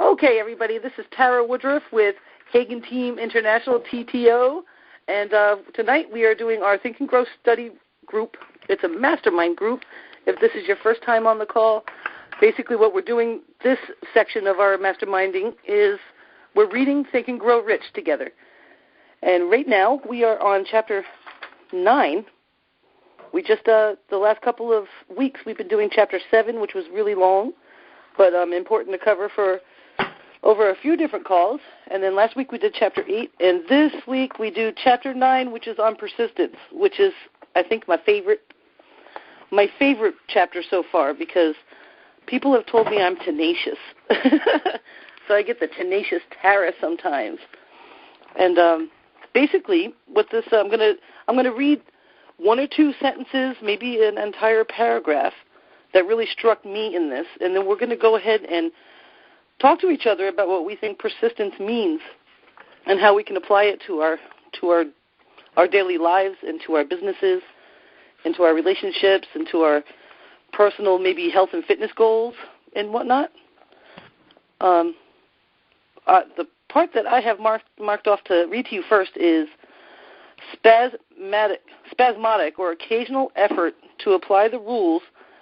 Okay, everybody, this is Tara Woodruff with Hagen Team International, TTO, and tonight we are doing our Think and Grow study group. It's a mastermind group. If this is your first time on the call, basically what we're doing, this section of our masterminding is we're reading Think and Grow Rich together. And right now we are on Chapter 9. We just, the last couple of weeks, we've been doing Chapter 7, which was really long, but important to cover for over a few different calls. And then last week we did Chapter 8, and this week we do Chapter 9, which is on persistence, which is, I think, my favorite chapter so far, because people have told me I'm tenacious. So I get the tenacious Tara sometimes. And basically, with this, I'm gonna read one or two sentences, maybe an entire paragraph that really struck me in this, and then we're going to go ahead and talk to each other about what we think persistence means and how we can apply it to our daily lives and to our businesses and to our relationships and to our personal, maybe health and fitness goals and whatnot. The part that I have marked off to read to you first is spasmodic or occasional effort to apply the rules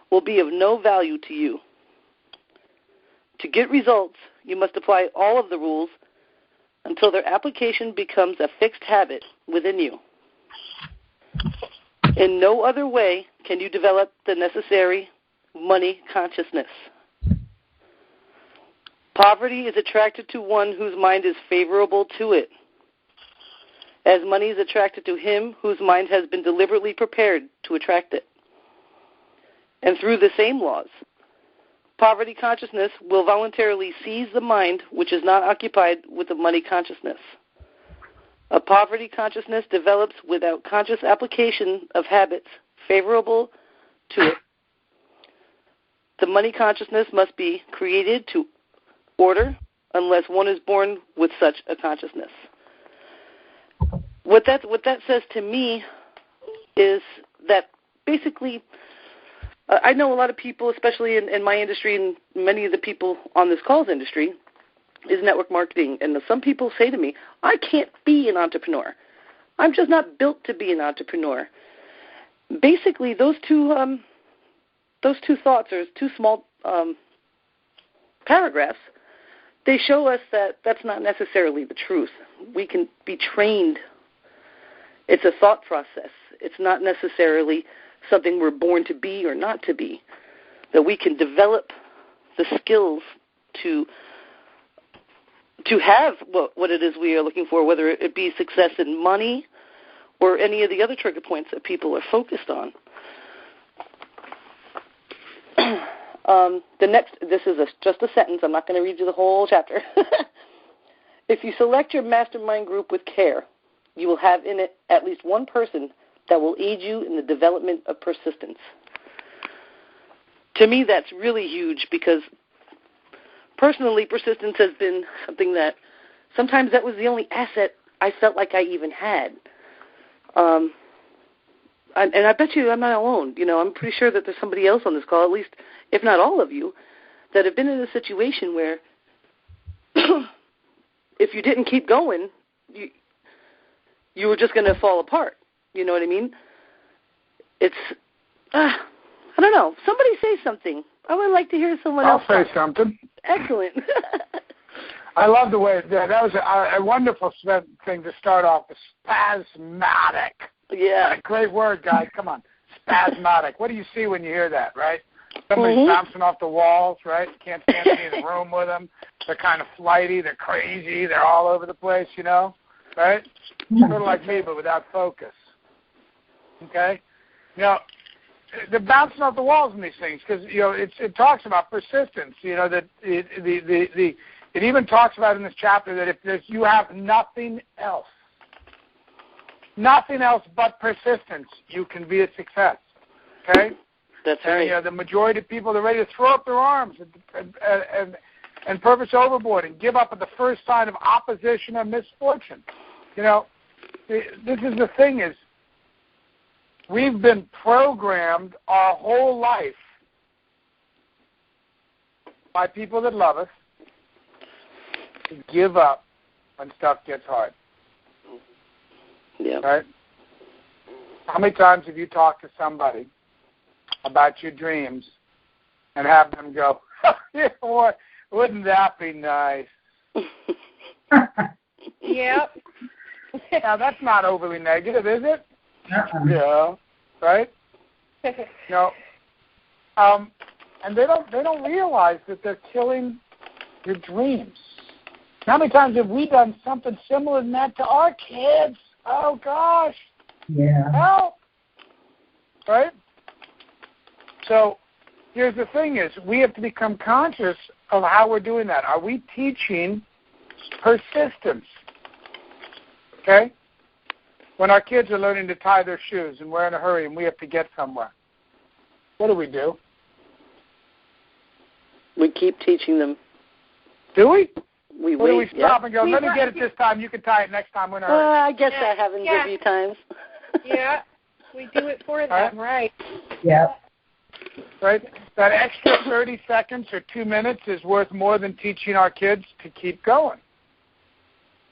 will be of no value to you. To get results, you must apply all of the rules until their application becomes a fixed habit within you. In no other way can you develop the necessary money consciousness. Poverty is attracted to one whose mind is favorable to it, as money is attracted to him whose mind has been deliberately prepared to attract it. And through the same laws, poverty consciousness will voluntarily seize the mind which is not occupied with the money consciousness. A poverty consciousness develops without conscious application of habits favorable to it. The money consciousness must be created to order unless one is born with such a consciousness. What that says to me is that basically I know a lot of people, especially in my industry and many of the people on this call's industry, is network marketing. And some people say to me, I can't be an entrepreneur. I'm just not built to be an entrepreneur. Basically, those two thoughts, or two small paragraphs, they show us that that's not necessarily the truth. We can be trained. It's a thought process. It's not necessarily something we're born to be or not to be, that we can develop the skills to have what it is we are looking for, whether it be success in money or any of the other trigger points that people are focused on. This is just a sentence. I'm not going to read you the whole chapter. If you select your mastermind group with care, you will have in it at least one person that will aid you in the development of persistence. To me, that's really huge, because personally, persistence has been something that sometimes that was the only asset I felt like I even had. And I bet you I'm not alone. You know, I'm pretty sure that there's somebody else on this call, at least, if not all of you, that have been in a situation where if you didn't keep going, you were just going to fall apart. You know what I mean? It's, I don't know. Somebody say something. I would like to hear someone else I'll say something. Excellent. I love the way that was a wonderful thing to start off with. Spasmodic. Yeah. Great word, guys. Come on. Spasmodic. What do you see when you hear that, right? Somebody's bouncing off the walls, right? You can't stand to be in the room with them. They're kind of flighty. They're crazy. They're all over the place, you know, right? Sort of like me, but without focus. Okay? You know, they're bouncing off the walls in these things because, you know, it talks about persistence. You know, that it even talks about in this chapter that if you have nothing else but persistence, you can be a success. Okay? That's right. And, you know, the majority of people, they're ready to throw up their arms and purpose overboard and give up at the first sign of opposition or misfortune. You know, this is the thing is, we've been programmed our whole life by people that love us to give up when stuff gets hard. Yeah. Right? How many times have you talked to somebody about your dreams and have them go, yeah, boy, wouldn't that be nice? Yep. Now, that's not overly negative, is it? Yeah. Right? No. And they don't realize that they're killing your dreams. How many times have we done something similar than that to our kids? Oh, gosh. Yeah. Help. Right? So here's the thing is we have to become conscious of how we're doing that. Are we teaching persistence? Okay? When our kids are learning to tie their shoes and we're in a hurry and we have to get somewhere, what do? We keep teaching them. Do we? We or do we wait. stop Yeah. and go, let me get it this time, you can tie it next time, we're in a hurry? I guess that happens a few times. Yeah, we do it for them, right? Yeah. Right? That extra 30 seconds or 2 minutes is worth more than teaching our kids to keep going.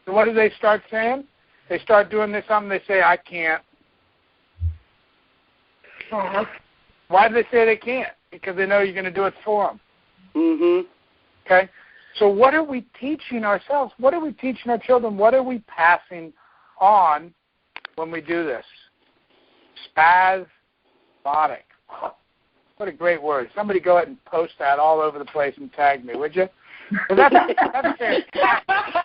So what do they start saying? They start doing this something, they say, I can't. Why do they say they can't? Because they know you're going to do it for them. Mm-hmm. Okay? So what are we teaching ourselves? What are we teaching our children? What are we passing on when we do this? Spasmodic. What a great word. Somebody go ahead and post that all over the place and tag me, would you? That's fantastic,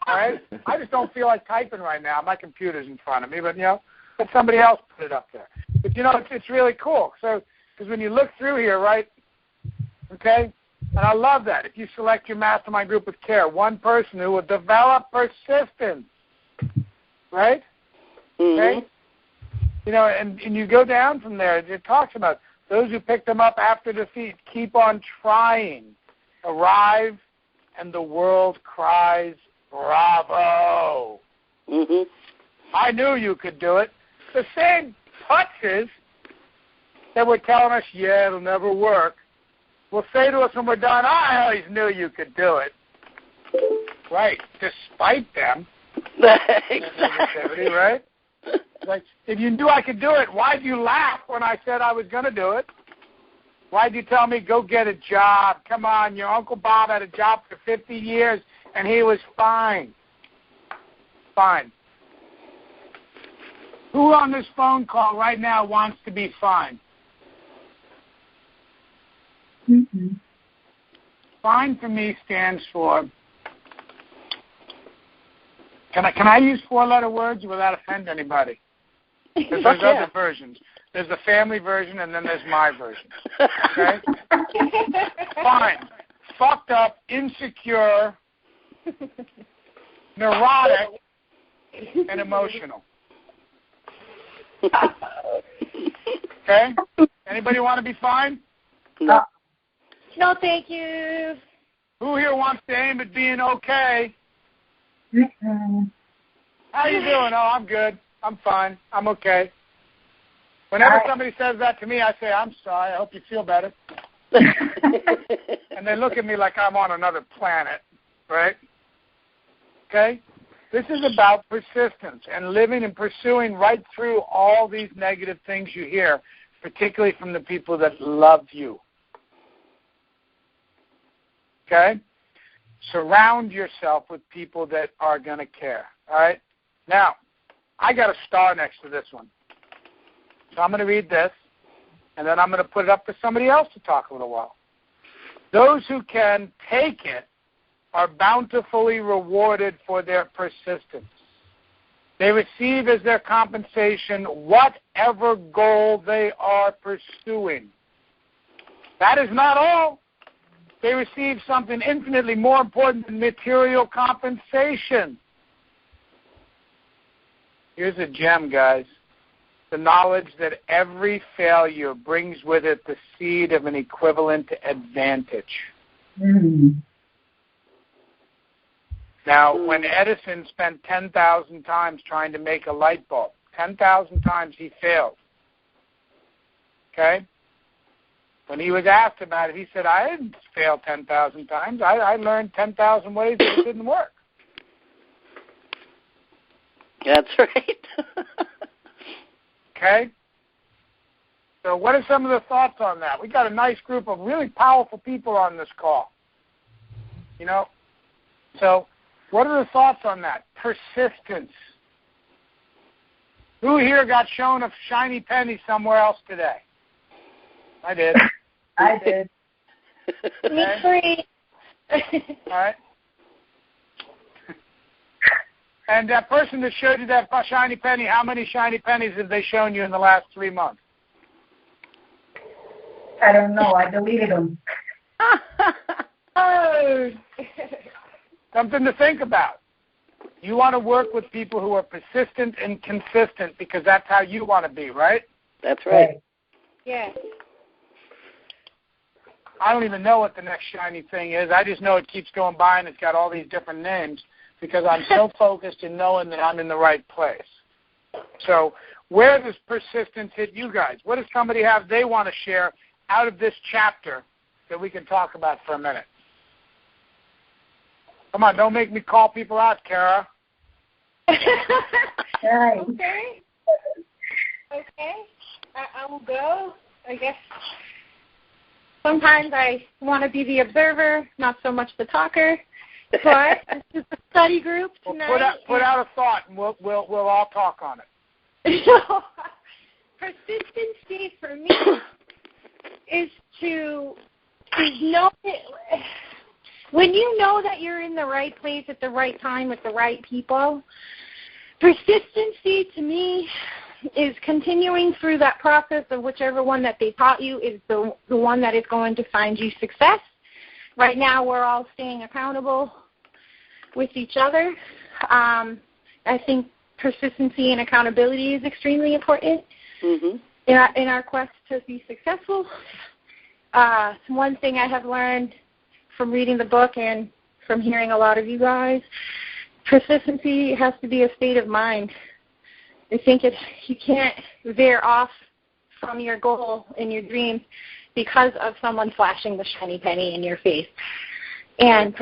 right? I just don't feel like typing right now. My computer's in front of me, but, let somebody else put it up there. But, it's really cool. So, because when you look through here, right, okay, and I love that. If you select your mastermind group with care, one person who will develop persistence, right? Mm-hmm. Okay? And you go down from there. It talks about those who pick them up after defeat, keep on trying, arrive, and the world cries, bravo. Mm-hmm. I knew you could do it. The same putzes that were telling us, yeah, it'll never work, will say to us when we're done, I always knew you could do it. Right, despite them. Exactly. Right? Like, if you knew I could do it, why'd you laugh when I said I was going to do it? Why'd you tell me, go get a job? Come on, your Uncle Bob had a job for 50 years, and he was fine. Fine. Who on this phone call right now wants to be fine? Mm-hmm. Fine for me stands for, can I use 4-letter words without offending anybody? Because there's other versions. There's the family version, and then there's my version. Okay? Fine. Fucked up, insecure, neurotic, and emotional. Okay? Anybody want to be fine? No. No, thank you. Who here wants to aim at being okay? Mm-hmm. How you doing? Oh, I'm good. I'm fine. I'm okay. Whenever somebody says that to me, I say, I'm sorry. I hope you feel better. And they look at me like I'm on another planet, right? Okay? This is about persistence and living and pursuing right through all these negative things you hear, particularly from the people that love you. Okay? Surround yourself with people that are going to care, all right? Now, I got a star next to this one. So I'm going to read this, and then I'm going to put it up for somebody else to talk a little while. Those who can take it are bountifully rewarded for their persistence. They receive as their compensation whatever goal they are pursuing. That is not all. They receive something infinitely more important than material compensation. Here's a gem, guys. The knowledge that every failure brings with it the seed of an equivalent advantage. Mm-hmm. Now, when Edison spent 10,000 times trying to make a light bulb, 10,000 times he failed. Okay? When he was asked about it, he said, I didn't fail 10,000 times. I learned 10,000 ways that it didn't work. That's right. Okay? So what are some of the thoughts on that? We got a nice group of really powerful people on this call. You know? So what are the thoughts on that? Persistence. Who here got shown a shiny penny somewhere else today? I did. I did. Me free. All right. And that person that showed you that shiny penny, how many shiny pennies have they shown you in the last 3 months? I don't know. I deleted them. Oh. Something to think about. You want to work with people who are persistent and consistent because that's how you want to be, right? That's right. Yes. I don't even know what the next shiny thing is. I just know it keeps going by and it's got all these different names because I'm so focused in knowing that I'm in the right place. So where does persistence hit you guys? What does somebody have they want to share out of this chapter that we can talk about for a minute? Come on, don't make me call people out, Kara. Right. Okay. Okay. I will go. I guess sometimes I want to be the observer, not so much the talker. But this is a study group tonight. Well, put out a thought, and we'll all talk on it. Persistency for me is to know that when you know that you're in the right place at the right time with the right people. Persistency to me is continuing through that process of whichever one that they taught you is the one that is going to find you success. Right now we're all staying accountable with each other. I think persistency and accountability is extremely important in our quest to be successful. One thing I have learned from reading the book and from hearing a lot of you guys, persistency has to be a state of mind. I think you can't veer off from your goal and your dreams because of someone flashing the shiny penny in your face. And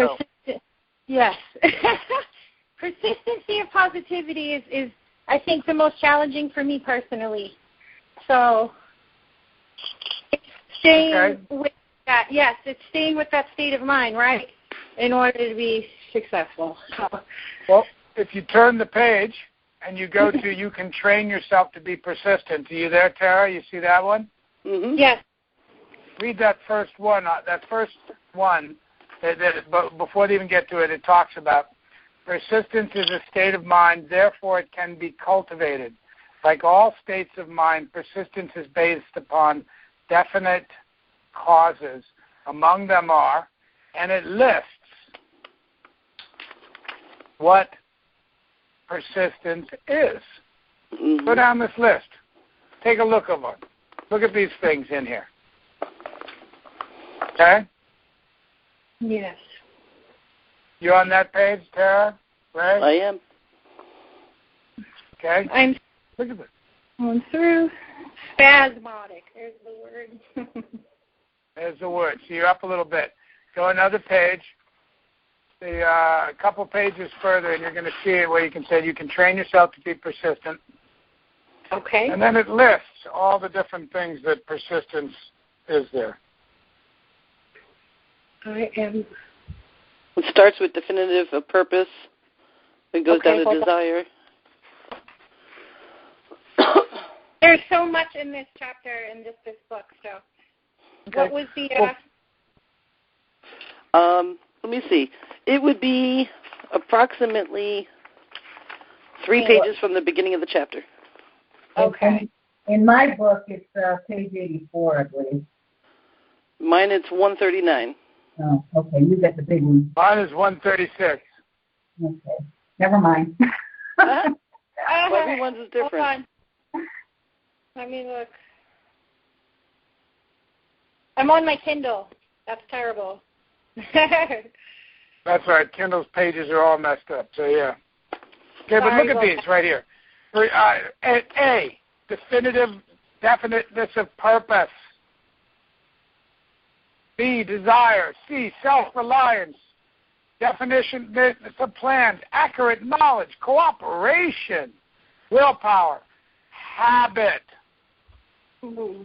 yes, persistency and positivity is, I think, the most challenging for me personally. So staying with that, yes, it's staying with that state of mind, right, in order to be successful. Well, if you turn the page and you go to you can train yourself to be persistent. Are you there, Tara? You see that one? Yes. Read that first one. But before they even get to it, it talks about persistence is a state of mind, therefore it can be cultivated. Like all states of mind, persistence is based upon definite causes. Among them are, and it lists what persistence is. Go down this list. Take a look at one. Look at these things in here. Okay? Yes. You on that page, Tara? Right? I am. Okay. I'm Look at this. going through. Spasmodic. There's the word. There's the word. So you're up a little bit. Go another page. A couple pages further, and you're going to see it where you can say you can train yourself to be persistent. Okay. And then it lists all the different things that persistence is there. I am. It starts with definitive, a purpose. It goes down to desire. There's so much in this chapter in this book. So, what was the? Let me see. It would be approximately 3 pages from the beginning of the chapter. Okay. In my book, it's page 84, I believe. Mine, it's 139. Oh, okay. You got the big one. Mine is 136. Okay. Never mind. Well, everyone's is different. Hold on. Let me look. I'm on my Kindle. That's terrible. That's right. Kindle's pages are all messed up. So, yeah. Okay, but look at these right here. A, definitive, definiteness of purpose. B, desire. C, self-reliance. Definition, the plans, accurate knowledge, cooperation, willpower, habit. Mm-hmm.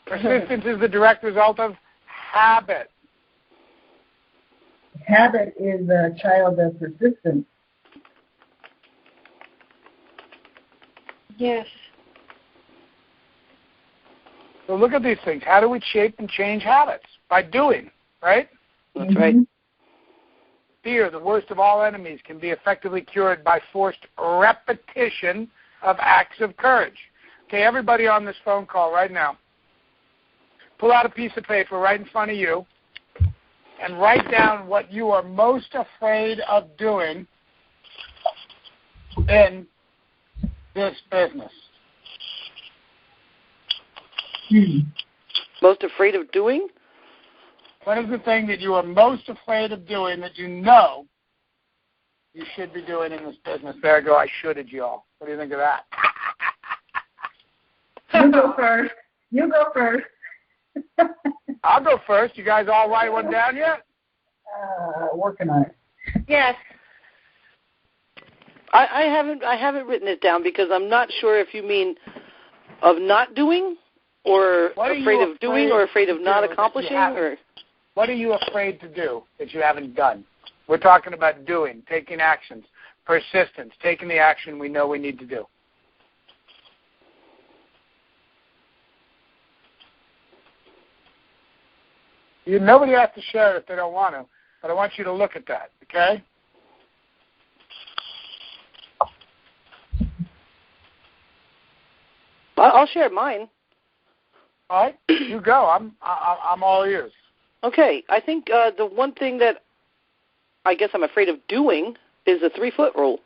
Persistence is the direct result of habit. Habit is a child of persistence. Yes. So look at these things. How do we shape and change habits? By doing, right? That's right. Fear, the worst of all enemies, can be effectively cured by forced repetition of acts of courage. Okay, everybody on this phone call right now, pull out a piece of paper right in front of you and write down what you are most afraid of doing in this business. Most afraid of doing? What is the thing that you are most afraid of doing that you know you should be doing in this business? There I go. I shoulded you all. What do you think of that? You go first. You go first. I'll go first. You guys all write one down yet? Working on it. Yes. I haven't written it down because I'm not sure if you mean of not doing or afraid of doing or afraid of not accomplishing or... What are you afraid to do that you haven't done? We're talking about doing, taking actions, persistence, taking the action we know we need to do. Nobody has to share it if they don't want to, but I want you to look at that, okay? I'll share mine. All right, you go. I'm all ears. Okay, I think the one thing that I guess I'm afraid of doing is the 3-foot rule.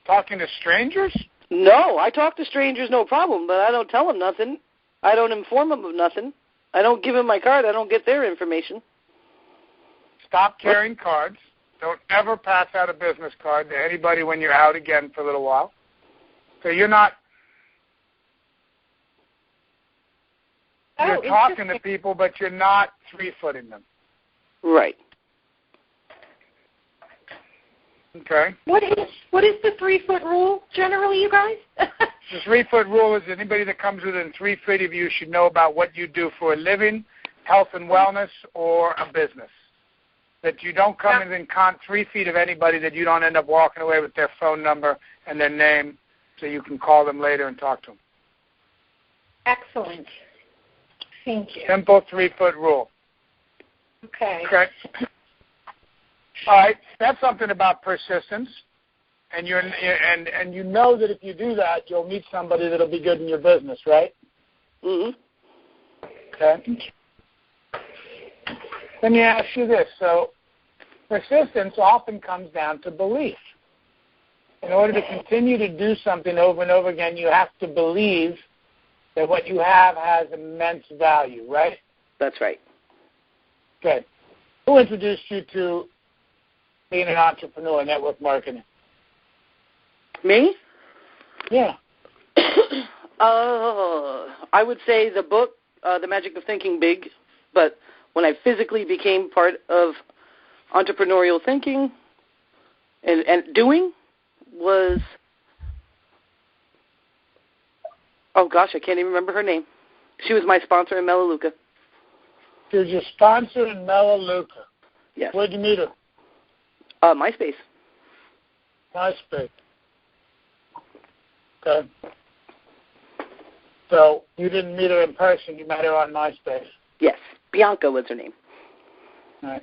Talking to strangers? No, I talk to strangers, no problem, but I don't tell them nothing. I don't inform them of nothing. I don't give them my card. I don't get their information. Stop carrying cards. Don't ever pass out a business card to anybody when you're out again for a little while. So you're talking to people, but you're not 3-footing them. Right. Okay. What is the 3-foot rule generally, you guys? The 3-foot rule is anybody that comes within 3 feet of you should know about what you do for a living, health and wellness, or a business. That you don't come within 3 feet of anybody that you don't end up walking away with their phone number and their name so you can call them later and talk to them. Excellent. Thank you. Simple 3-foot rule. Okay. All right. That's something about persistence. And you know that if you do that, you'll meet somebody that'll be good in your business, right? Mm-hmm. Okay. Let me ask you this. So persistence often comes down to belief. In order to continue to do something over and over again, you have to believe that what you have has immense value, right? That's right. Good. Who introduced you to being an entrepreneur, network marketing? Me? Yeah. I would say the book, The Magic of Thinking Big, but when I physically became part of entrepreneurial thinking and doing was, oh gosh, I can't even remember her name. She was my sponsor in Melaleuca. She was your sponsor in Melaleuca. Yes. Where'd you meet her? MySpace. MySpace. Okay. So you didn't meet her in person. You met her on MySpace. Yes. Bianca was her name. All right.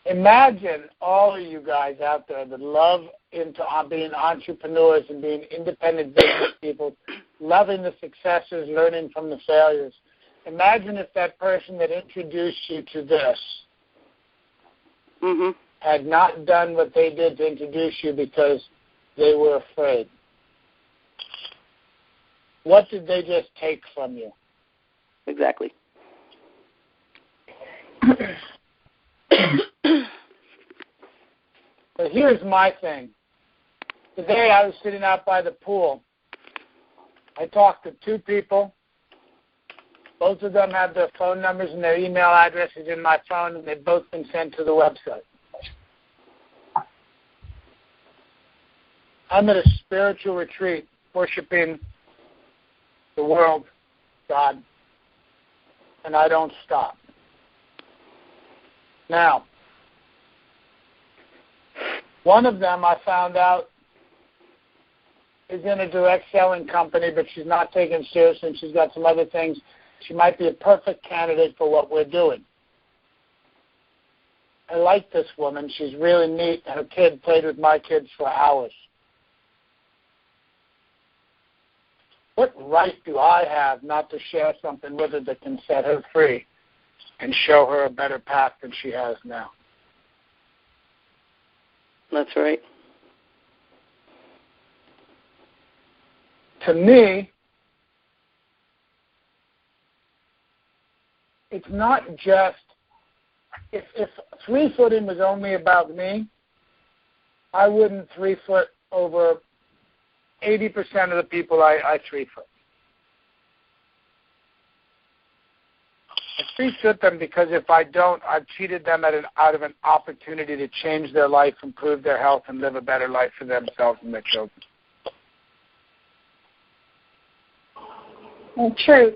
Imagine all of you guys out there that love into being entrepreneurs and being independent business people, loving the successes, learning from the failures. Imagine if that person that introduced you to this had not done what they did to introduce you because they were afraid. What did they just take from you? Exactly. But here's my thing. Today I was sitting out by the pool. I talked to 2 people Both of them have their phone numbers and their email addresses in my phone, and they've both been sent to the website. I'm at a spiritual retreat worshiping the world, God, and I don't stop. Now, one of them I found out is in a direct selling company, but she's not taken seriously, and she's got some other things. She might be a perfect candidate for what we're doing. I like this woman. She's really neat. Her kid played with my kids for hours. What right do I have not to share something with her that can set her free and show her a better path than she has now? That's right. To me, it's not just, if 3-footing was only about me, I wouldn't 3-foot over 80% of the people I 3-foot. I 3-foot them because if I don't, I've cheated them out of an opportunity to change their life, improve their health, and live a better life for themselves and their children. Truth.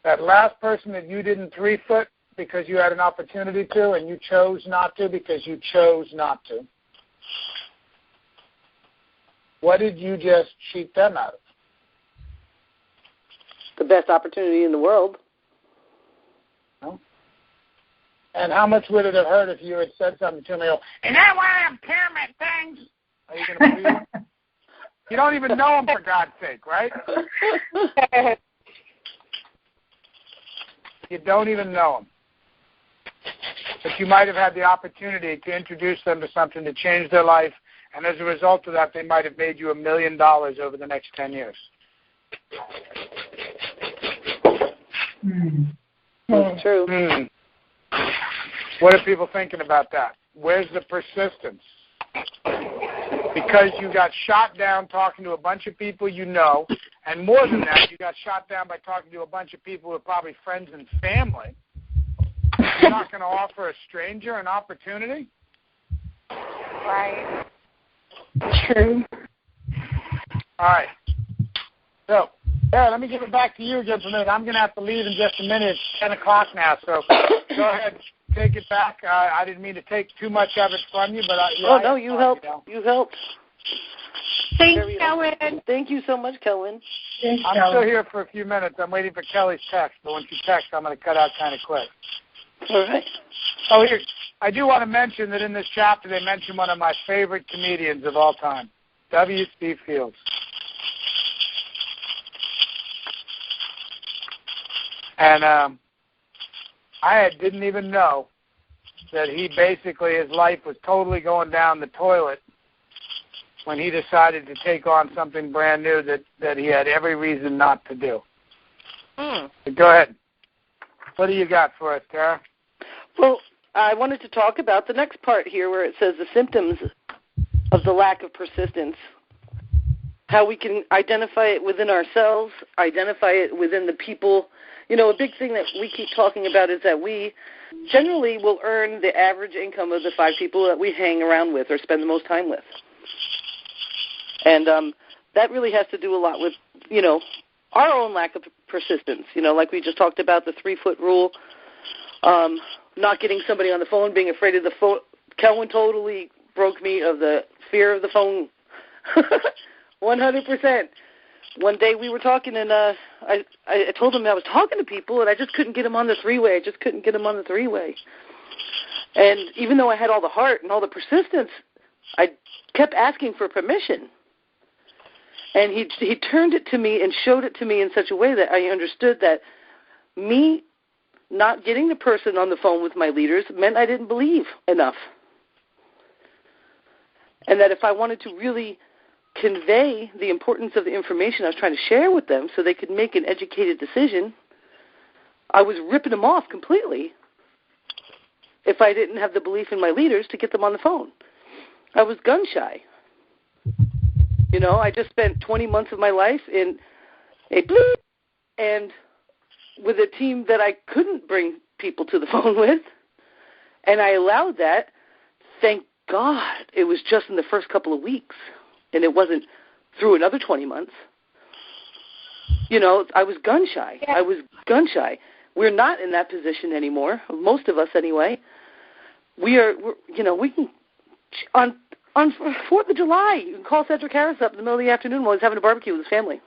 That last person that you didn't 3-foot because you had an opportunity to and you chose not to because you chose not to, what did you just cheat them out of? The best opportunity in the world. No? And how much would it have hurt if you had said something to me, and I want them pyramid things? Are you going to believe it? You don't even know them, for God's sake, right? You don't even know them. But you might have had the opportunity to introduce them to something to change their life, and as a result of that, they might have made you $1 million over the next 10 years. That's true. What are people thinking about that? Where's the persistence? Because you got shot down talking to a bunch of people you know, and more than that, you got shot down by talking to a bunch of people who are probably friends and family. You're not going to offer a stranger an opportunity? Right. True. All right. So, Sarah, let me give it back to you again for a minute. I'm going to have to leave in just a minute. It's 10 o'clock now, so go ahead. Take it back. I didn't mean to take too much of it from you, but you helped. You helped. Thanks, Kelvin. Thank you so much, Kelvin. I'm still here for a few minutes. I'm waiting for Kelly's text, but when she texts, I'm going to cut out kind of quick. All right. Oh, here, I do want to mention that in this chapter they mention one of my favorite comedians of all time, W.C. Fields. And I didn't even know that he basically, his life was totally going down the toilet when he decided to take on something brand new that he had every reason not to do. So go ahead. What do you got for us, Tara? Well, I wanted to talk about the next part here where it says the symptoms of the lack of persistence, how we can identify it within ourselves, identify it within the people. You know, a big thing that we keep talking about is that we generally will earn the average income of the 5 people that we hang around with or spend the most time with. And that really has to do a lot with, you know, our own lack of persistence. You know, like we just talked about the 3-foot rule, not getting somebody on the phone, being afraid of the phone. Kelvin totally broke me of the fear of the phone 100%. One day we were talking, and I told him I was talking to people, and I just couldn't get him on the 3-way. And even though I had all the heart and all the persistence, I kept asking for permission. And he turned it to me and showed it to me in such a way that I understood that me not getting the person on the phone with my leaders meant I didn't believe enough. And that if I wanted to really convey the importance of the information I was trying to share with them so they could make an educated decision, I was ripping them off completely if I didn't have the belief in my leaders to get them on the phone. I was gun shy. You know, I just spent 20 months of my life in a and with a team that I couldn't bring people to the phone with, and I allowed that. Thank God it was just in the first couple of weeks, and it wasn't through another 20 months. You know, I was gun-shy. Yeah. We're not in that position anymore, most of us anyway. We can, on 4th of July, you can call Cedric Harris up in the middle of the afternoon while he's having a barbecue with his family.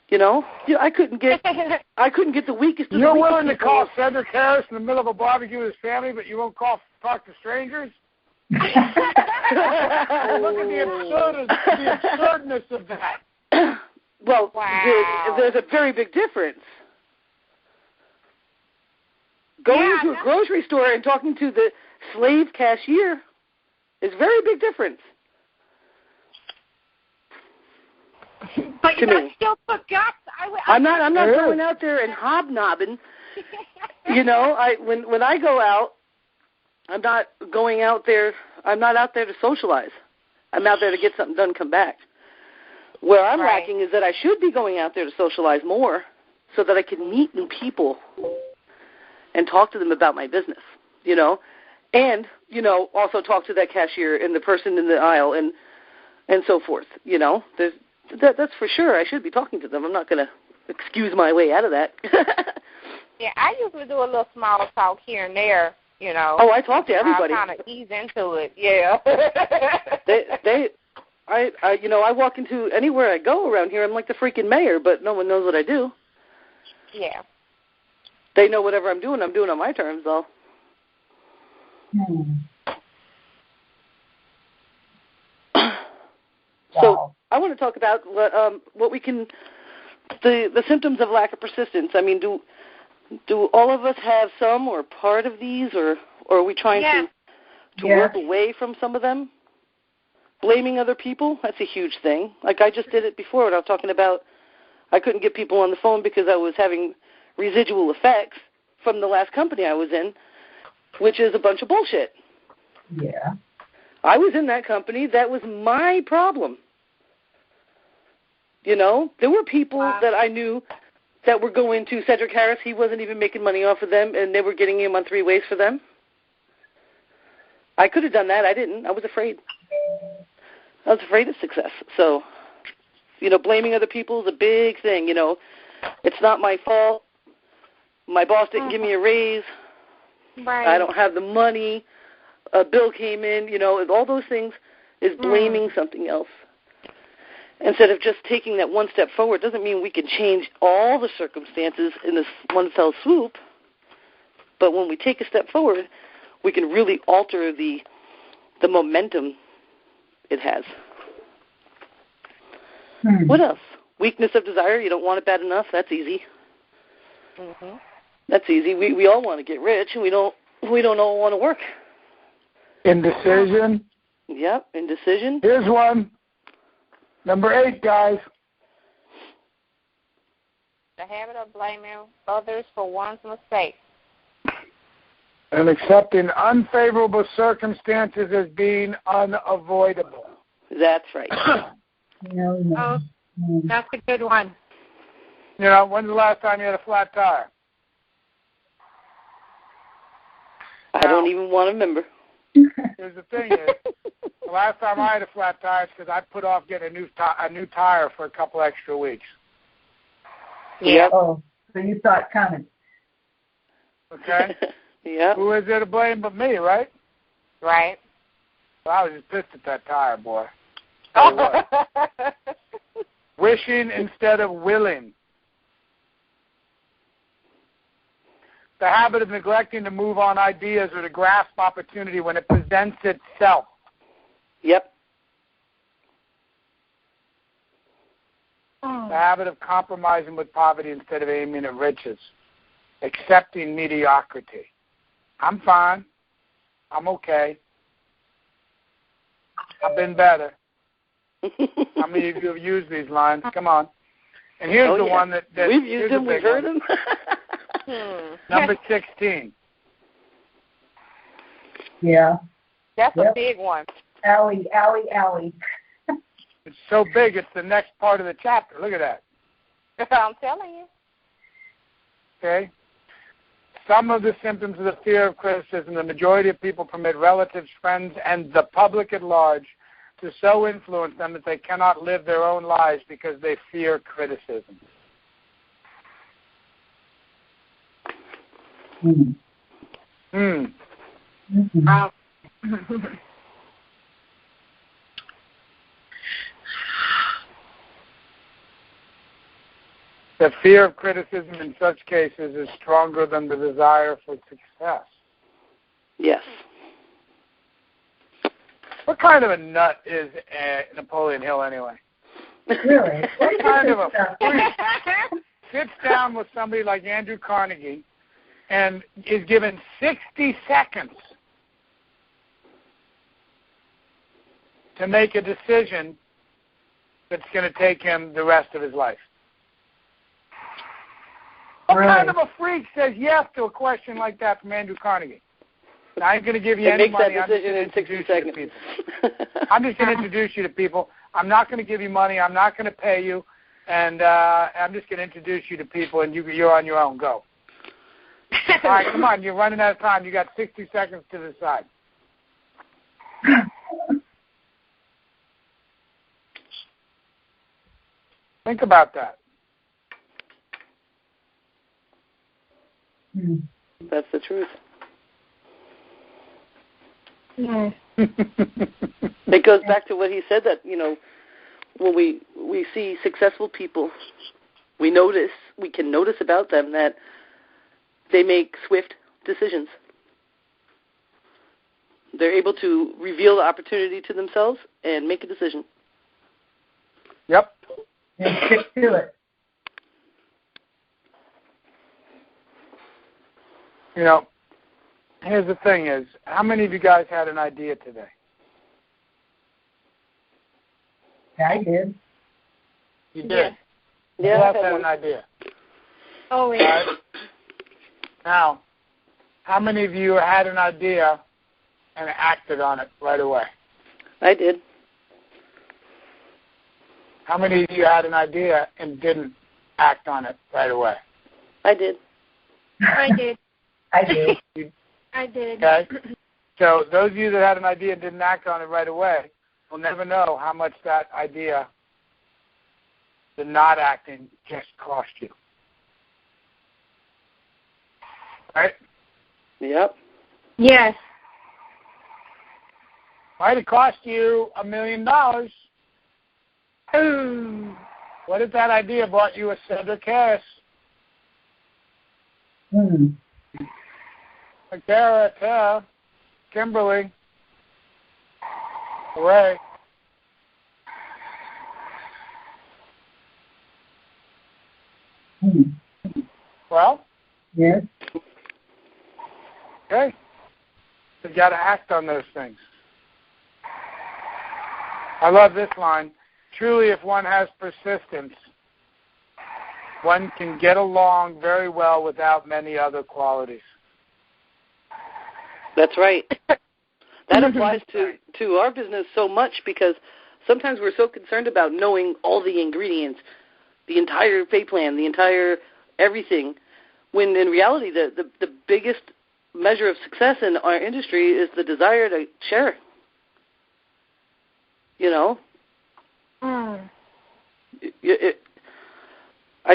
You know, I couldn't get the weakest of the You're weakest willing to people. call Cedric Harris in the middle of a barbecue with his family, but you won't talk to strangers? Well, look at the absurdness of that. Well, wow. There's a very big difference. Going into a grocery store and talking to the slave cashier is a very big difference. But to me. still put guts. I'm not going out there and hobnobbing. You know, when I go out, I'm not going out there. I'm not out there to socialize. I'm out there to get something done, come back. Where I'm lacking is that I should be going out there to socialize more, so that I can meet new people and talk to them about my business. You know, and also talk to that cashier and the person in the aisle and so forth. You know, that's for sure. I should be talking to them. I'm not going to excuse my way out of that. Yeah, I usually do a little small talk here and there, you know. Oh, I talk to everybody. I kind of ease into it, yeah. I walk into anywhere I go around here, I'm like the freaking mayor, but no one knows what I do. Yeah. They know whatever I'm doing on my terms, though. So I want to talk about what we can, the symptoms of lack of persistence. I mean, do all of us have some or part of these, or are we trying to work away from some of them? Blaming other people, that's a huge thing. Like I just did it before when I was talking about I couldn't get people on the phone because I was having residual effects from the last company I was in, which is a bunch of bullshit. Yeah. I was in that company. That was my problem. You know, there were people that I knew that were going to Cedric Harris. He wasn't even making money off of them, and they were getting him on 3 ways for them. I could have done that. I didn't. I was afraid. I was afraid of success. So, blaming other people is a big thing. It's not my fault. My boss didn't give me a raise. Right. I don't have the money. A bill came in. All those things is blaming something else. Instead of just taking that one step forward, doesn't mean we can change all the circumstances in this one fell swoop. But when we take a step forward, we can really alter the momentum it has. What else? Weakness of desire. You don't want it bad enough. That's easy. Mm-hmm. That's easy. We all want to get rich, and we don't all want to work. Indecision. Yep, indecision. Here's one. Number 8, guys. The habit of blaming others for one's mistakes. And accepting unfavorable circumstances as being unavoidable. That's right. Oh, that's a good one. When's the last time you had a flat tire? I don't even want to remember. Here's the thing is, the last time I had a flat tire is because I put off getting a new tire for a couple extra weeks. Yeah. Oh, so you saw it coming. Okay? Yeah. Who is there to blame but me, right? Right. Well, I was just pissed at that tire, boy. Oh. Wishing instead of willing. The habit of neglecting to move on ideas or to grasp opportunity when it presents itself. Yep. The habit of compromising with poverty instead of aiming at riches. Accepting mediocrity. I'm fine. I'm okay. I've been better. How many of you have used these lines? Come on. And here's the one that we've used them. We've heard them. Number 16. Yeah. That's a big one. Owie, owie, owie. It's so big, it's the next part of the chapter. Look at that. I'm telling you. Okay? Some of the symptoms of the fear of criticism, the majority of people permit relatives, friends, and the public at large to so influence them that they cannot live their own lives because they fear criticism. The fear of criticism in such cases is stronger than the desire for success. Yes. What kind of a nut is Napoleon Hill anyway? Really? What kind of a freak sits down with somebody like Andrew Carnegie and is given 60 seconds to make a decision that's going to take him the rest of his life? What kind of a freak says yes to a question like that from Andrew Carnegie? I ain't going to give you any money. I'm just going to introduce you to people. I'm just going to introduce you to people. I'm not going to give you money. I'm not going to pay you. And I'm just going to introduce you to people, and you're on your own. Go. All right, come on. You're running out of time. You got 60 seconds to decide. Think about that. That's the truth. Yeah. It goes back to what he said, that, you know, when we see successful people, we can notice about them that they make swift decisions. They're able to reveal the opportunity to themselves and make a decision. Yep. And stick to it. You know, here's the thing is, how many of you guys had an idea today? I did. You did? Yeah. Who else had an idea? Oh, yeah. Right. Now, how many of you had an idea and acted on it right away? I did. How many of you had an idea and didn't act on it right away? I did. I did. I did. I did. Okay? So those of you that had an idea and didn't act on it right away will never know how much that idea, the not acting, just cost you. Right? Yep. Yes. Might have cost you $1 million. Ooh. What if that idea brought you a Cedric Harris? A Tara, Kimberly, Ray. Well? Yes. Okay. You got to act on those things. I love this line. Truly, if one has persistence, one can get along very well without many other qualities. That's right. That applies to our business so much, because sometimes we're so concerned about knowing all the ingredients, the entire pay plan, the entire everything, when in reality the biggest measure of success in our industry is the desire to share. You know? I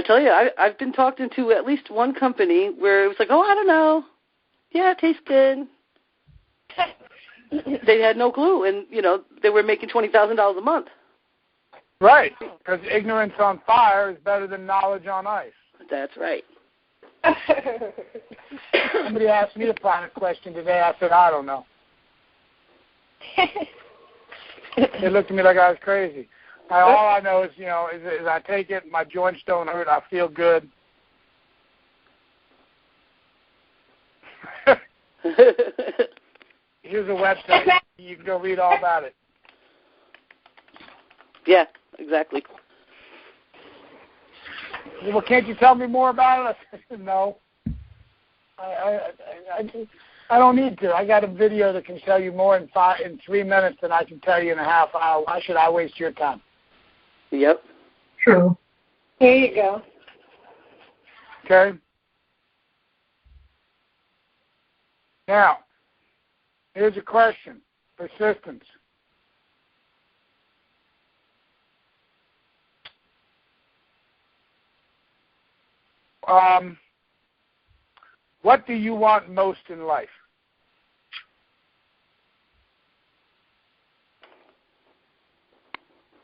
tell you, I've been talking to at least one company where it was like, oh, I don't know. Yeah, it tastes good. They had no clue, and, you know, they were making $20,000 a month. Right, because ignorance on fire is better than knowledge on ice. That's right. Somebody asked me a private question today. I said, I don't know. They looked at me like I was crazy. All I know is, you know, is I take it, my joints don't hurt, I feel good. Here's a website. You can go read all about it. Yeah, exactly. Well, can't you tell me more about it? I said, no. I don't need to. I got a video that can tell you more in 3 minutes than I can tell you in a half hour. Why should I waste your time? Yep. True. Here you go. Okay? Now, here's a question. Persistence. What do you want most in life?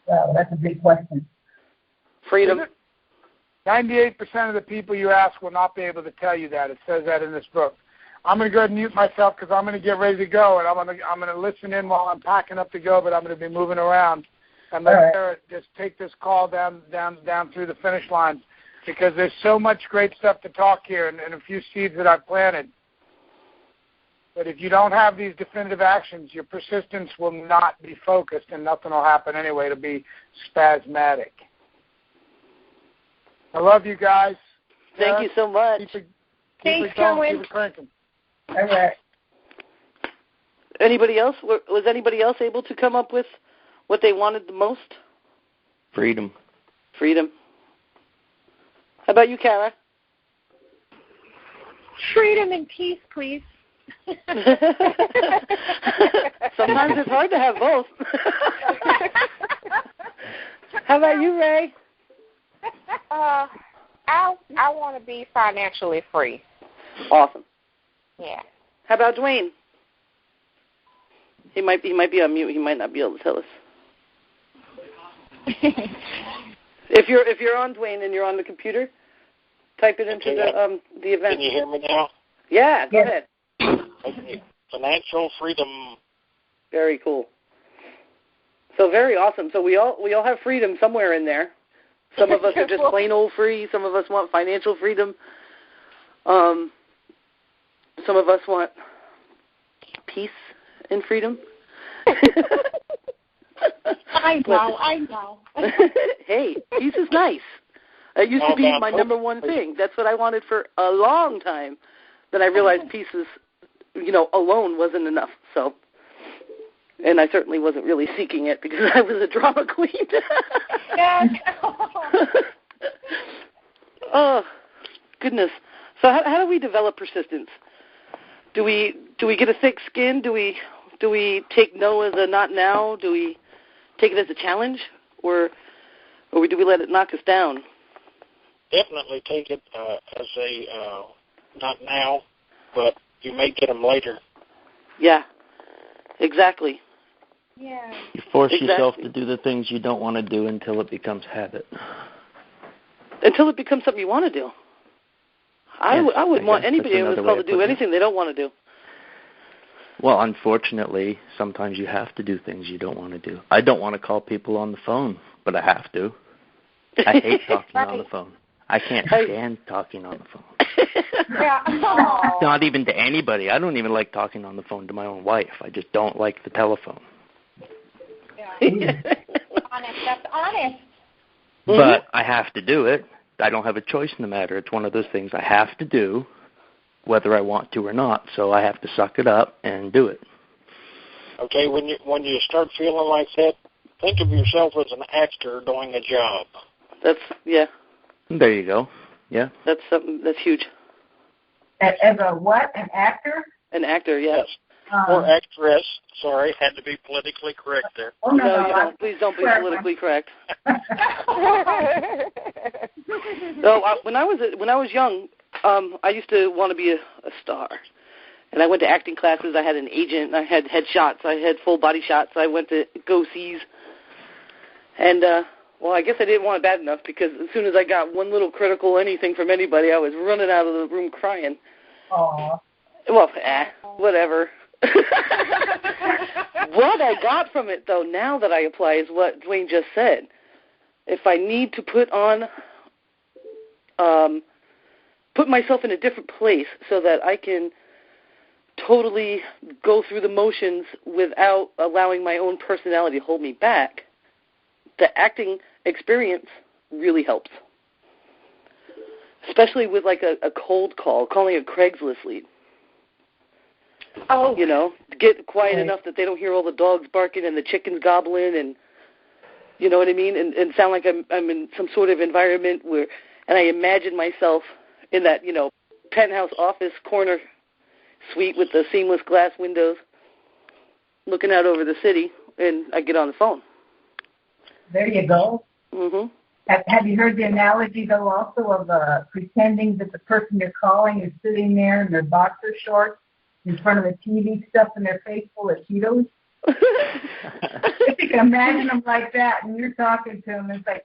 Well, that's a big question. Freedom. 98% of the people you ask will not be able to tell you that. It says that in this book. I'm going to go ahead and mute myself because I'm going to get ready to go, and I'm going to listen in while I'm packing up to go, but I'm going to be moving around. And let Sarah just take this call down through the finish line, because there's so much great stuff to talk here and a few seeds that I've planted. But if you don't have these definitive actions, your persistence will not be focused and nothing will happen anyway. It'll be spasmodic. I love you guys. Thank you so much. Keep it going. Keep it cranking. All right. Anybody else? Was anybody else able to come up with what they wanted the most? Freedom. Freedom. How about you, Kara? Freedom and peace, please. Sometimes it's hard to have both. How about you, Ray? I want to be financially free. Awesome. Yeah. How about Dwayne? He might be on mute. He might not be able to tell us. If you're on, Dwayne, and you're on the computer, type it into the event. Can you hear me now? Yeah, go ahead. Okay. Financial freedom. Very cool. So very awesome. So we all have freedom somewhere in there. Some of us are just plain old free. Some of us want financial freedom. Some of us want peace and freedom. I know. Hey, peace is nice. It used to be my number one thing. That's what I wanted for a long time. Then I realized peace is, alone wasn't enough. So, and I certainly wasn't really seeking it because I was a drama queen. Oh, goodness. So how do we develop persistence? Do we get a thick skin? Do we take no as a not now? Do we take it as a challenge, or do we let it knock us down? Definitely take it as a not now, but you may get them later. Yeah, exactly. Yeah. You force yourself to do the things you don't want to do until it becomes habit. Until it becomes something you want to do. I wouldn't want anybody on this call to do anything they don't want to do. Well, unfortunately, sometimes you have to do things you don't want to do. I don't want to call people on the phone, but I have to. I hate talking on the phone. I can't stand talking on the phone. Yeah. Not even to anybody. I don't even like talking on the phone to my own wife. I just don't like the telephone. Yeah. Honest. That's honest. But I have to do it. I don't have a choice in the matter. It's one of those things I have to do, whether I want to or not. So I have to suck it up and do it. Okay, when you start feeling like that, think of yourself as an actor doing a job. There you go. Yeah. That's something that's huge. As a what? An actor? An actor, yes. Or actress. Sorry, had to be politically correct there. Oh, no, you don't. Please don't be politically correct. So when I was young, I used to want to be a star. And I went to acting classes. I had an agent. I had headshots. I had full body shots. I went to go-sees. And, I guess I didn't want it bad enough because as soon as I got one little critical anything from anybody, I was running out of the room crying. Aww. Well, whatever. What I got from it, though, now that I apply is what Dwayne just said. If I need to put myself in a different place so that I can totally go through the motions without allowing my own personality to hold me back, the acting experience really helps. Especially with like a cold call, calling a Craigslist lead. Oh. Get quiet enough that they don't hear all the dogs barking and the chickens gobbling and, you know what I mean? And sound like I'm in some sort of environment and I imagine myself in that, penthouse office corner suite with the seamless glass windows looking out over the city, and I get on the phone. There you go. Mm-hmm. Have you heard the analogy, though, also of pretending that the person you're calling is sitting there in their boxer shorts in front of a TV stuffing their face full of Cheetos? If you can imagine them like that, and you're talking to them, it's like,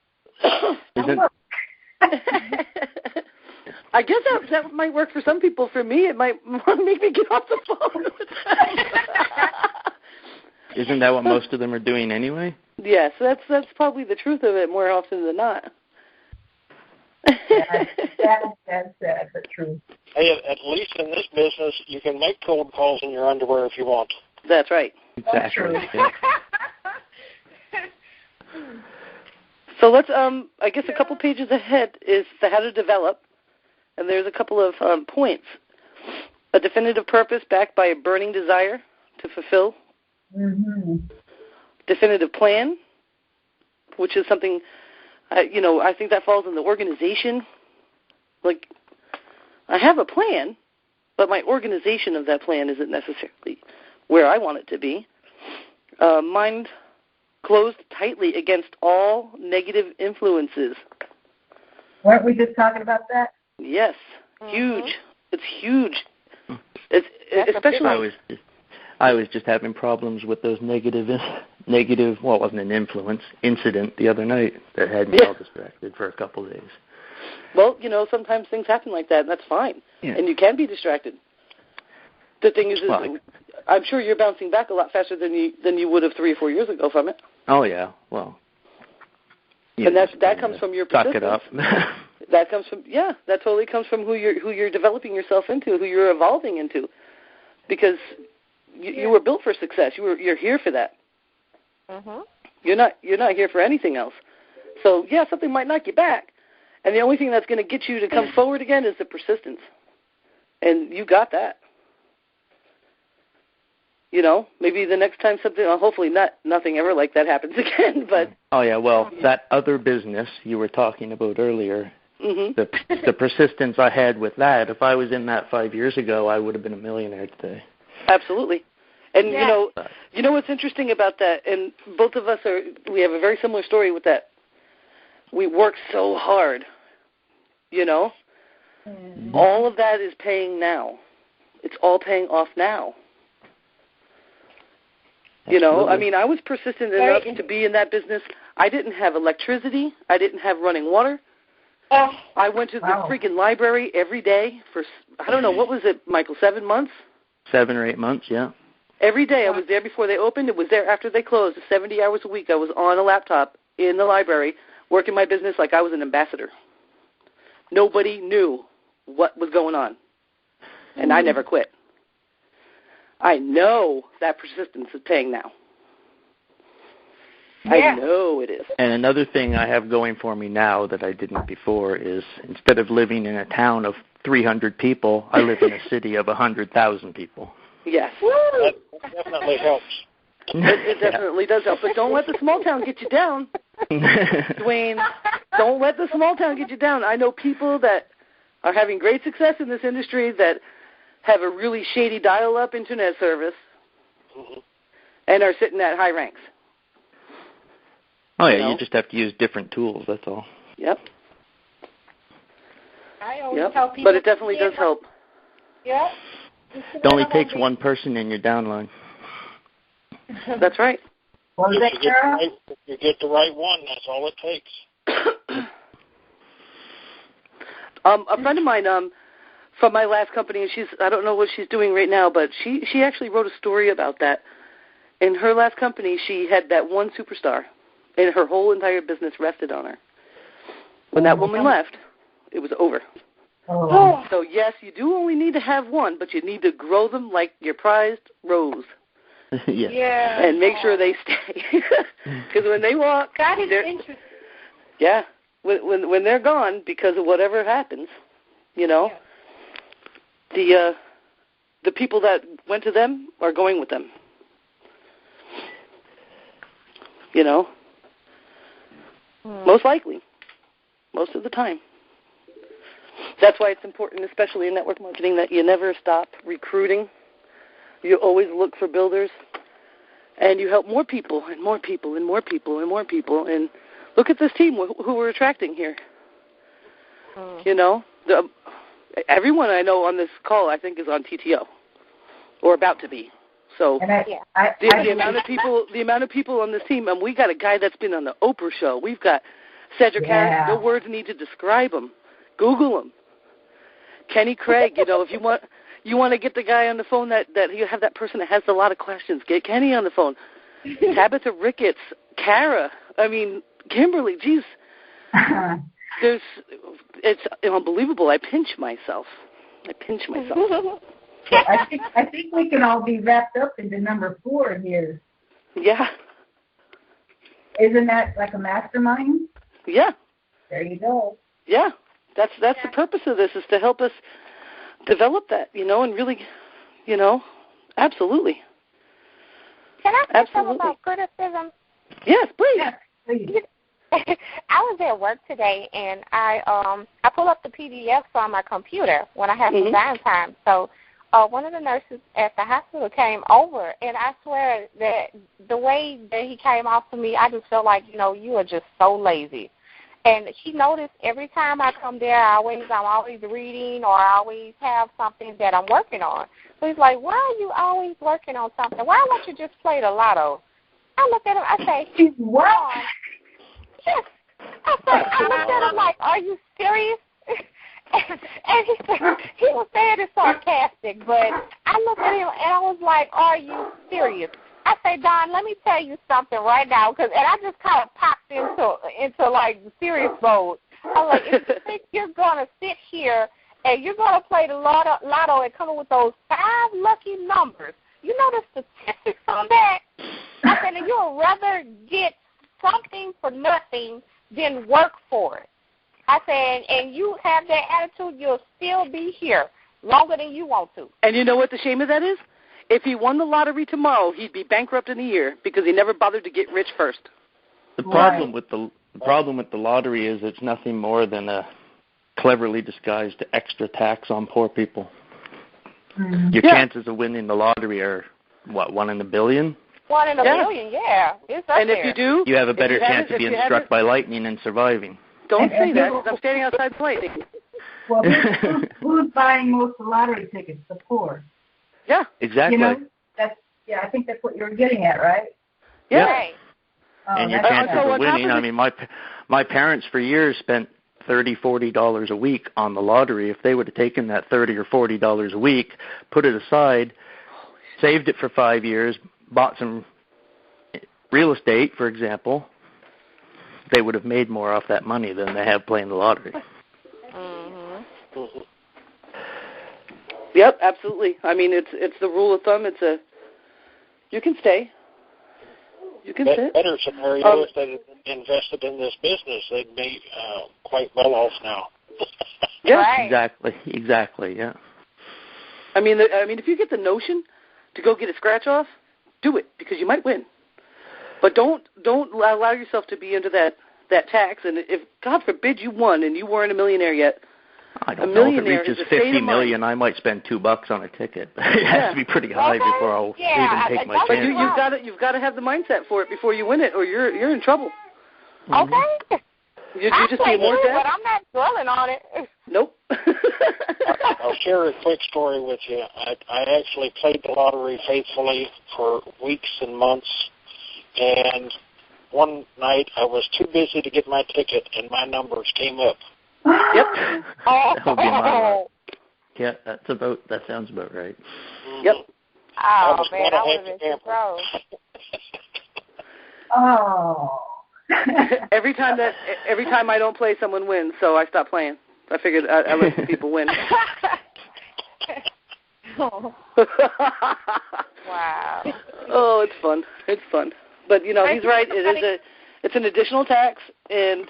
I guess that might work for some people. For me, it might make me get off the phone. Isn't that what most of them are doing anyway? Yes, that's probably the truth of it more often than not. That's sad, but true. Hey, at least in this business, you can make cold calls in your underwear if you want. That's right. Exactly. That's So let's, I guess a couple pages ahead is the how to develop, and there's a couple of points. A definitive purpose backed by a burning desire to fulfill. Mm-hmm. Definitive plan, which is something, I think that falls in the organization. Like, I have a plan, but my organization of that plan isn't necessarily where I want it to be. Mind closed tightly against all negative influences. Weren't we just talking about that? Yes, huge. It's huge. It's especially. I was just having problems with those negative. Well, it wasn't an influence incident the other night that had me all distracted for a couple of days. Well, sometimes things happen like that, and that's fine. Yeah. And you can be distracted. The thing is, I'm sure you're bouncing back a lot faster than you would have 3 or 4 years ago from it. Oh yeah, well. And that comes from your persistence. Suck it up. That comes from that totally comes from who you're developing yourself into, who you're evolving into, because you were built for success. You're here for that. Mhm. You're not here for anything else. So something might knock you back, and the only thing that's going to get you to come forward again is the persistence, and you got that. Maybe the next time something, hopefully nothing ever like that happens again. But oh yeah, well, that other business you were talking about earlier, the persistence I had with that. If I was in that 5 years ago, I would have been a millionaire today. Absolutely. And you know what's interesting about that, and both of us we have a very similar story with that. We work so hard, all of that is paying now. It's all paying off now. Absolutely. I was persistent enough to be in that business. I didn't have electricity. I didn't have running water. I went to the freaking library every day for, I don't know, what was it, Michael, 7 months? 7 or 8 months, yeah. Every day. I was there before they opened. It was there after they closed. 70 hours a week I was on a laptop in the library working my business like I was an ambassador. Nobody knew what was going on, and I never quit. I know that persistence is paying now. Yeah. I know it is. And another thing I have going for me now that I didn't before is instead of living in a town of 300 people, I live in a city of 100,000 people. Yes. That definitely helps. It definitely does help. But don't let the small town get you down. Dwayne, don't let the small town get you down. I know people that are having great success in this industry that have a really shady dial-up internet service and are sitting at high ranks. Oh, yeah, you just have to use different tools, that's all. Yep. I always tell people. But it definitely does help. Yeah. It only takes one person in your downline. That's right. If you get the right one, that's all it takes. A friend of mine from my last company, and I don't know what she's doing right now, but she actually wrote a story about that. In her last company, she had that one superstar, and her whole entire business rested on her. When that woman left, it was over. Oh. So, yes, you do only need to have one, but you need to grow them like your prized rose. Yeah. And make sure they stay. Because when they walk, that is interesting. Yeah. When they're gone because of whatever happens, the people that went to them are going with them. Most likely. Most of the time. That's why it's important, especially in network marketing, that you never stop recruiting. You always look for builders, and you help more people and more people and more people and more people. And look at this team who we're attracting here. You know, everyone I know on this call, I think, is on TTO or about to be. So the amount of people on this team, and we got a guy that's been on the Oprah show. We've got Cedric Harris. No words need to describe him. Google him. Kenny Craig. You know, if you want to get the guy on the phone that you have that person that has a lot of questions, get Kenny on the phone. Tabitha Ricketts, Kara. I mean, Kimberly. Geez, it's unbelievable. I pinch myself. I think we can all be wrapped up into number 4 here. Yeah. Isn't that like a mastermind? Yeah. There you go. Yeah. That's the purpose of this, is to help us develop that, you know, and really, you know, absolutely. Can I say something about criticism? Yes, please. Yes, please. I was at work today, and I pull up the PDFs on my computer when I have some downtime. So one of the nurses at the hospital came over, and I swear that the way that he came off to me, I just felt like, you know, you are just so lazy. And she noticed every time I come there, I'm always reading, or I always have something that I'm working on. So he's like, why are you always working on something? Why don't you just play the lotto? I look at him, I say, what? Yes. I looked at him like, are you serious? and he was saying it sarcastic, but I looked at him and I was like, are you serious? I say, Don, let me tell you something right now, and I just kind of popped into like serious mode. I'm like, if you think you're gonna sit here and you're gonna play the lotto and come up with those 5 lucky numbers, you know the statistics on that. I said, and you'd rather get something for nothing than work for it. I said, and you have that attitude, you'll still be here longer than you want to. And you know what the shame of that is? If he won the lottery tomorrow, he'd be bankrupt in a year because he never bothered to get rich first. The problem with the lottery is it's nothing more than a cleverly disguised extra tax on poor people. Mm-hmm. Your chances of winning the lottery are, what, 1 in a billion? 1 in a billion, yeah. It's up and there. If you do, you have a better chance of being struck by lightning and surviving. Don't say that, because I'm standing outside the lightning. Well, who's buying most of the lottery tickets? The poor. Yeah, exactly. You know, I think that's what you were getting at, right? Yeah. Right. And your chances of winning, I mean, my parents for years spent $30, $40 a week on the lottery. If they would have taken that $30 or $40 a week, put it aside, saved it for 5 years, bought some real estate, for example, they would have made more off that money than they have playing the lottery. Mm-hmm. Yep, absolutely. I mean, it's the rule of thumb. You can stay. You can sit. Better scenario if they invested in this business, they'd be quite well off now. Yeah, right. Exactly. Yeah. I mean, if you get the notion to go get a scratch off, do it, because you might win. But don't allow yourself to be into that tax. And if God forbid you won and you weren't a millionaire yet, I don't know. If it reaches 50 million, I might spend $2 on a ticket. It has to be pretty high before I'll even take my chance. But you've got to have the mindset for it before you win it, or you're in trouble. Okay. You just be more debt. But I'm not dwelling on it. Nope. I'll share a quick story with you. I actually played the lottery faithfully for weeks and months, and one night I was too busy to get my ticket, and my numbers came up. Yep. That would be my luck. Yeah, that sounds about right. Yep. Oh, man, I would have been surprised. Oh. Every time I don't play, someone wins, so I stop playing. I figured I let some people win. Wow. Oh, it's fun. It's fun. But he's right. It's an additional tax, and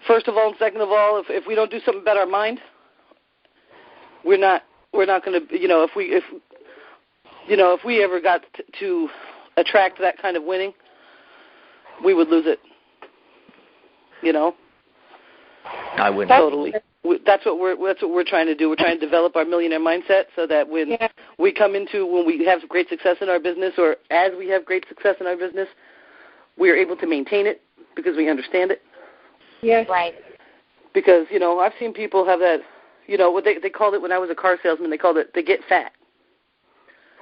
first of all and second of all, if we don't do something about our mind, we're not going to. If we ever got to attract that kind of winning, we would lose it. I wouldn't. Totally. that's what we're trying to do. We're trying to develop our millionaire mindset so that when we have great success in our business, or as we have great success in our business, we are able to maintain it because we understand it. Yes. Right. Because, I've seen people have that, what they called it when I was a car salesman, they called it, they get fat.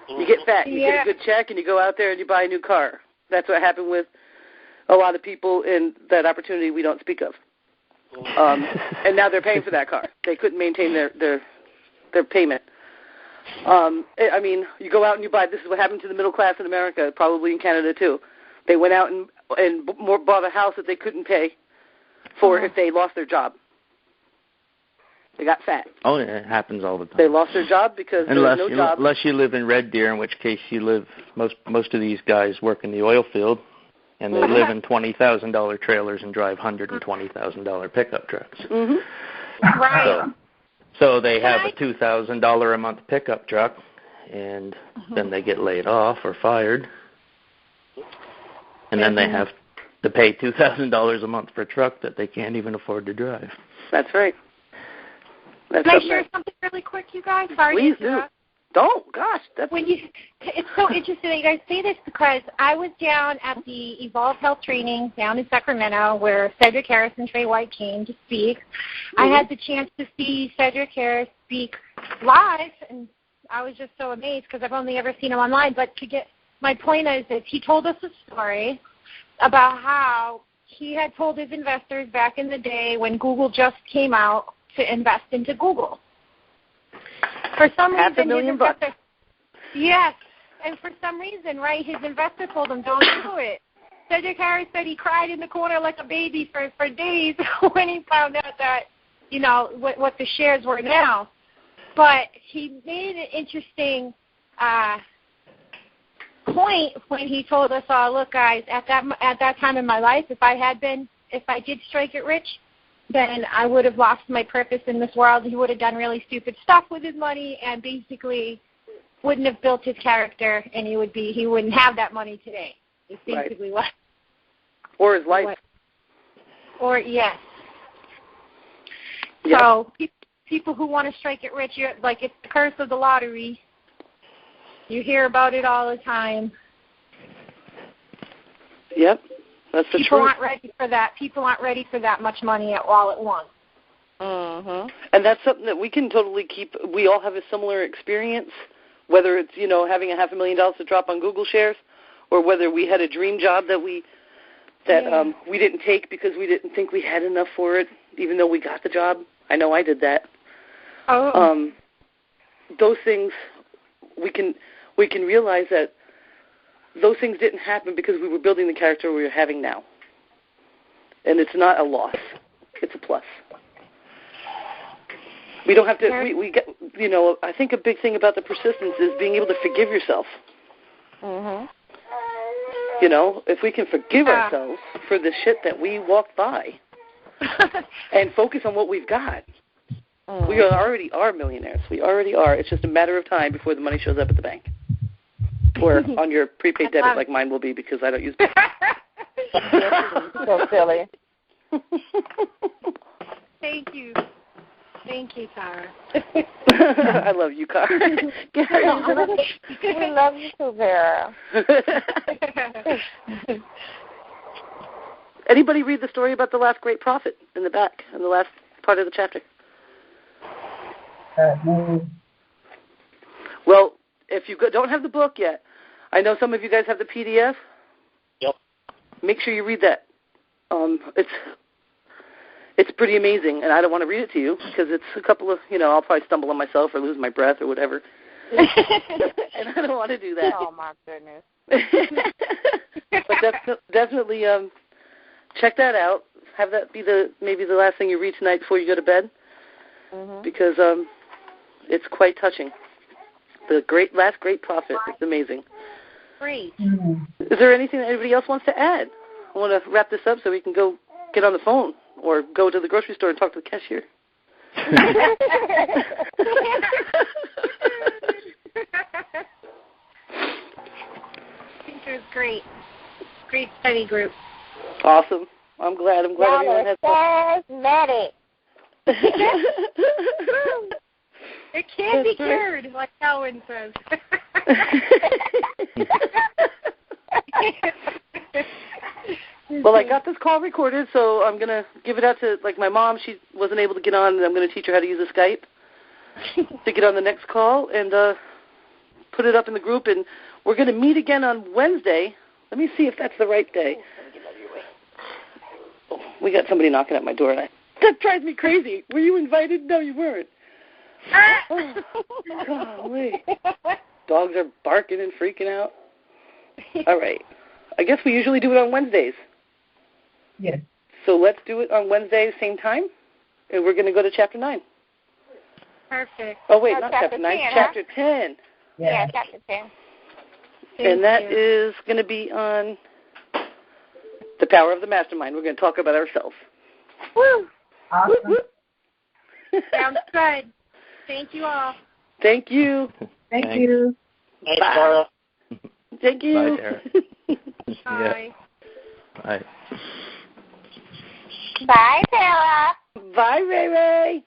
You get fat, you get a good check, and you go out there and you buy a new car. That's what happened with a lot of people in that opportunity we don't speak of. And now they're paying for that car. They couldn't maintain their payment. I mean, you go out and you buy, this is what happened to the middle class in America, probably in Canada too. They went out and bought a house that they couldn't pay for if they lost their job. They got fat. Oh, yeah, it happens all the time. They lost their job because there was no job. Unless you live in Red Deer, in which case you live, most of these guys work in the oil field, and they live in $20,000 trailers and drive $120,000 pickup trucks. Mm-hmm. Right. So they have a $2,000 a month pickup truck, and then they get laid off or fired, and then they have to pay $2,000 a month for a truck that they can't even afford to drive. That's right. Can I share something really quick, you guys? Sorry. Please do. Don't. Gosh. It's so interesting that you guys say this because I was down at the Evolve Health training down in Sacramento where Cedric Harris and Trey White came to speak. I had the chance to see Cedric Harris speak live, and I was just so amazed because I've only ever seen him online. But my point is that he told us a story about how he had told his investors back in the day when Google just came out to invest into Google. For some reason, his investor, yes, and for some reason, right, his investor told him, don't do it. Cedric Harris said he cried in the corner like a baby for days when he found out that, what the shares were now. But he made an interesting point when he told us all, look, guys, at that time in my life, if I did strike it rich, then I would have lost my purpose in this world. He would have done really stupid stuff with his money and basically wouldn't have built his character, and he wouldn't have that money today. It's basically what. Or his life. Or, yes. Yep. So people who want to strike it rich, it's the curse of the lottery. You hear about it all the time. Yep. That's the People truth. aren't ready for that. People aren't ready for that much money all at once. Mm-hmm. And that's something that we can totally keep. We all have a similar experience, whether it's, having $500,000 to drop on Google shares, or whether we had a dream job that we didn't take because we didn't think we had enough for it, even though we got the job. I know I did that. Oh. Those things, we can realize that those things didn't happen because we were building the character we're having now. And it's not a loss. It's a plus. We don't have to, we get, I think a big thing about the persistence is being able to forgive yourself. Mm-hmm. If we can forgive ourselves for the shit that we walked by and focus on what we've got, we already are millionaires. We already are. It's just a matter of time before the money shows up at the bank. Or on your prepaid debit like mine will be because I don't use it. So silly. Thank you. Thank you, Tara. I love you, Cara. We love you too, Vera. Anybody read the story about the last great prophet in the back, in the last part of the chapter? No. Well, if you don't have the book yet, I know some of you guys have the PDF. Yep. Make sure you read that. It's pretty amazing, and I don't want to read it to you because it's a couple of, I'll probably stumble on myself or lose my breath or whatever. And I don't want to do that. Oh, my goodness. But definitely check that out. Have that be maybe the last thing you read tonight before you go to bed, because it's quite touching. The last great prophet. It's amazing. Great. Is there anything that anybody else wants to add? I want to wrap this up so we can go get on the phone or go to the grocery store and talk to the cashier. I think it was great. Great study group. Awesome. I'm glad everyone has fun. Charismatic. It can be cured, like Cowan says. Well, I got this call recorded, so I'm going to give it out to, like, my mom. She wasn't able to get on, and I'm going to teach her how to use a Skype to get on the next call and put it up in the group. And we're going to meet again on Wednesday. Let me see if that's the right day. Oh, we got somebody knocking at my door, and that drives me crazy. Were you invited? No, you weren't. Oh, golly. Dogs are barking and freaking out. All right. I guess we usually do it on Wednesdays. Yes. So let's do it on Wednesday, same time, and we're going to go to Chapter 9. Perfect. Oh, wait, not Chapter 9, 10, Chapter 10. Yeah, Chapter 10. And that is going to be on the power of the mastermind. We're going to talk about ourselves. Woo! Awesome. Whoop, whoop. Sounds good. Thank you all. Thank you. Thank you. Thanks, Bye. Tara. Thank you. Bye, Tara. Bye. Bye. Bye, Tara. Bye, Ray Ray.